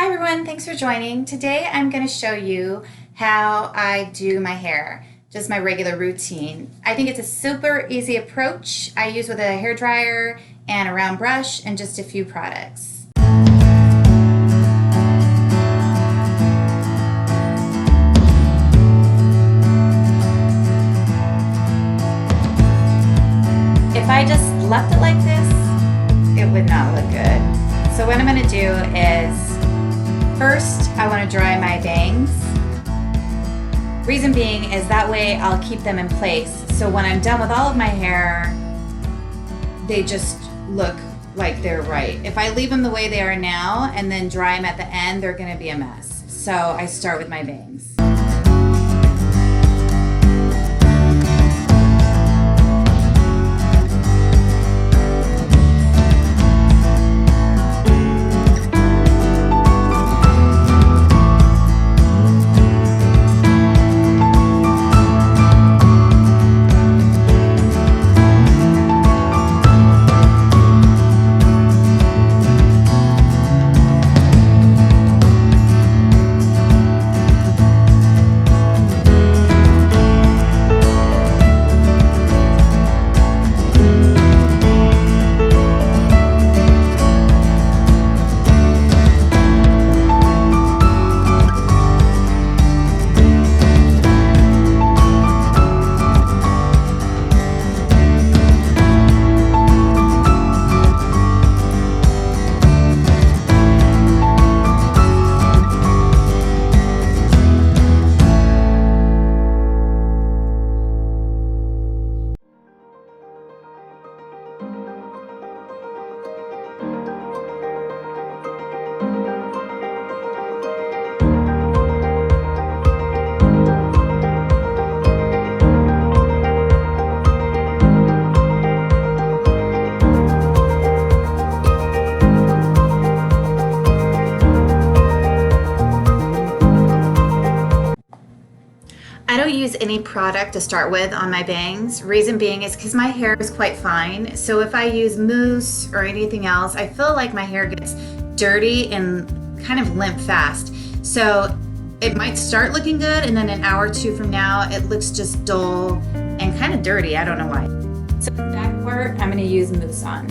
Hi everyone, thanks for joining. Today I'm going to show you how I do my hair, just my regular routine. I think it's a super easy approach. I use with a hair dryer and a round brush and just a few products. If I just left it like this, it would not look good. So what I'm going to do is first, I want to dry my bangs. Reason being is that way I'll keep them in place. So when I'm done with all of my hair, they just look like they're right. If I leave them the way they are now and then dry them at the end, they're going to be a mess. So I start with my bangs. I don't use any product to start with on my bangs. Reason being is because my hair is quite fine. So if I use mousse or anything else, I feel like my hair gets dirty and kind of limp fast. So it might start looking good and then an hour or two from now, it looks just dull and kind of dirty. I don't know why. So the back part, I'm gonna use mousse on.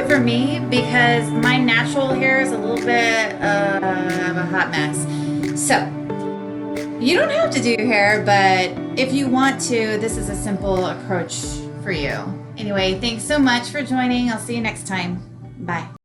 it for me because my natural hair is a little bit of a hot mess. So, you don't have to do your hair, but if you want to, this is a simple approach for you. Anyway, thanks so much for joining. I'll see you next time. Bye.